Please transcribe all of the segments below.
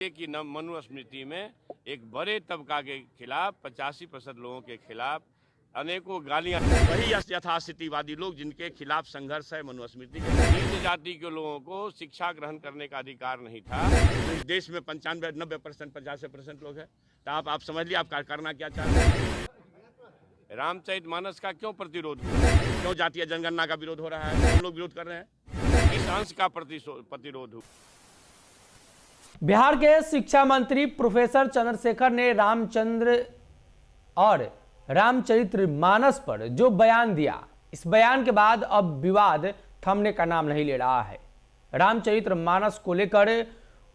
कि मनुस्मृति में एक बड़े तबका के खिलाफ 85% लोगों के खिलाफ अनेकों गालियां, वही यथास्थितिवादी लोग जिनके खिलाफ संघर्ष है मनुस्मृति के। नीच जाति के लोगों को शिक्षा ग्रहण करने का अधिकार नहीं था। तो इस देश में 95-90% 85% लोग हैं। तो आप समझ लिया आप करना क्या चाहते हैं। रामचरितमानस का क्यों प्रतिरोध हुआ, क्यों जातीय जनगणना का विरोध हो रहा है, हम लोग विरोध कर रहे हैं, इस अंश का प्रतिरोध हुआ। बिहार के शिक्षा मंत्री प्रोफेसर चंद्रशेखर ने रामचंद्र और रामचरितमानस पर जो बयान दिया, इस बयान के बाद अब विवाद थमने का नाम नहीं ले रहा है। रामचरितमानस को लेकर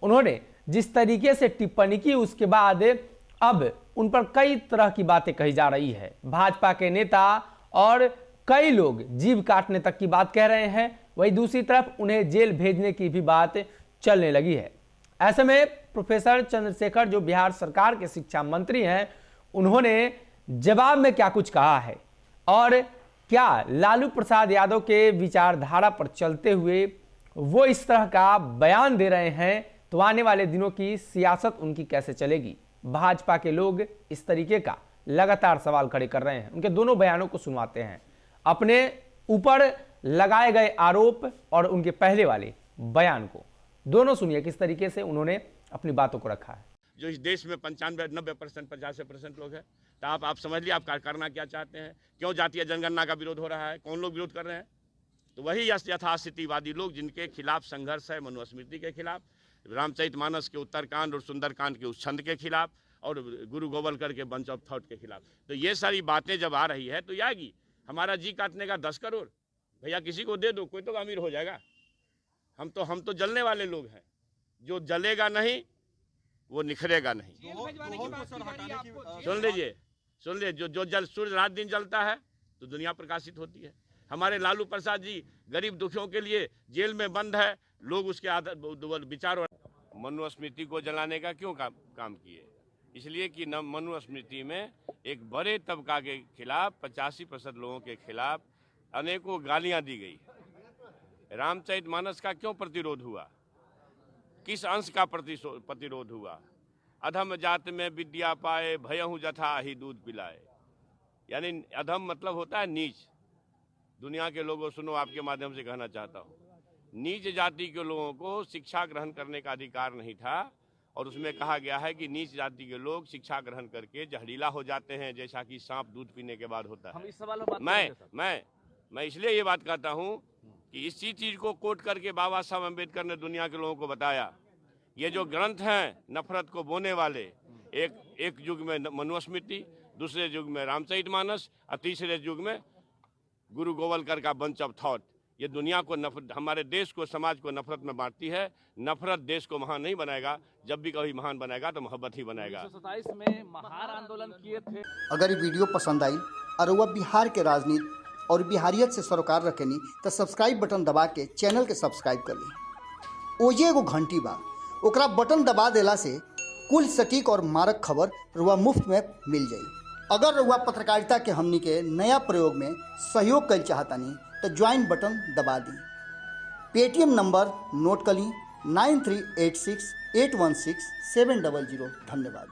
उन्होंने जिस तरीके से टिप्पणी की, उसके बाद अब उन पर कई तरह की बातें कही जा रही है। भाजपा के नेता और कई लोग जीभ काटने तक की बात कह रहे हैं, वहीं दूसरी तरफ उन्हें जेल भेजने की भी बात चलने लगी है। ऐसे में प्रोफेसर चंद्रशेखर जो बिहार सरकार के शिक्षा मंत्री हैं, उन्होंने जवाब में क्या कुछ कहा है और क्या लालू प्रसाद यादव के विचारधारा पर चलते हुए वो इस तरह का बयान दे रहे हैं, तो आने वाले दिनों की सियासत उनकी कैसे चलेगी। भाजपा के लोग इस तरीके का लगातार सवाल खड़े कर रहे हैं। उनके दोनों बयानों को सुनवाते हैं, अपने ऊपर लगाए गए आरोप और उनके पहले वाले बयान को। दोनों सुनिए किस तरीके से उन्होंने अपनी बातों को रखा है। जो इस देश में 95-90% 85% लोग हैं। तो आप समझ लिया आप करना क्या चाहते हैं, क्यों जातीय जनगणना का विरोध हो रहा है, कौन लोग विरोध कर रहे हैं। तो वही यथास्थितिवादी लोग जिनके खिलाफ संघर्ष है मनुस्मृति के खिलाफ, रामचरितमानस के उत्तरकांड और सुंदरकांड के उस छंद के खिलाफ और गुरु गोवलकर के बंच ऑफ थॉट के खिलाफ। तो ये सारी बातें जब आ रही है तो आएगी। हमारा जी काटने का 10 करोड़ भैया किसी को दे दो, कोई तो अमीर हो जाएगा। हम तो जलने वाले लोग हैं, जो जलेगा नहीं वो निखरेगा नहीं। सुन लीजिए जो जल सूर्य रात दिन जलता है तो दुनिया प्रकाशित होती है। हमारे लालू प्रसाद जी गरीब दुखियों के लिए जेल में बंद है, लोग उसके विचार मनुस्मृति को जलाने का क्यों काम किए, इसलिए कि मनुस्मृति में एक बड़े तबका के खिलाफ 85% लोगों के खिलाफ अनेकों गालियां दी गई। रामचरितमानस का क्यों प्रतिरोध हुआ, किस अंश का प्रतिरोध हुआ। अधम जात में विद्या पाए, भयहु जथा ही दूध पिलाए। यानी अधम मतलब होता है नीच। दुनिया के लोगों सुनो, आपके माध्यम से कहना चाहता हूँ, नीच जाति के लोगों को शिक्षा ग्रहण करने का अधिकार नहीं था। और उसमें कहा गया है कि नीच जाति के लोग शिक्षा ग्रहण करके जहरीला हो जाते हैं, जैसा कि सांप दूध पीने के बाद होता है। हम इस सवाल में मैं इसलिए ये बात कहता हूँ कि इसी चीज को कोट करके बाबा साहब अम्बेडकर ने दुनिया के लोगों को बताया। ये जो ग्रंथ हैं नफरत को बोने वाले, एक युग में मनुस्मृति, दूसरे युग में रामचरितमानस और तीसरे युग में गुरु गोवलकर का बंच ऑफ थॉट, ये दुनिया को हमारे देश को, समाज को नफरत में बांटती है। नफरत देश को महान नहीं बनाएगा, जब भी कभी महान बनाएगा तो मोहब्बत ही बनाएगा। 1927 में महार आंदोलन किए थे। अगर ये वीडियो पसंद आई और वह बिहार के राजनीति और बिहारियत से सरोकार रखेनी तो सब्सक्राइब बटन दबा के चैनल के सब्सक्राइब कर ली। ओजे एगो घंटी बा, ओकरा बटन दबा देला से कुल सटीक और मारक खबर रुआ मुफ्त में मिल जाई। अगर रुआ पत्रकारिता के हमनी के नया प्रयोग में सहयोग कर चाहतानी तो ज्वाइन बटन दबा दी। पेटीएम नंबर नोट कर ली 9386816700। धन्यवाद।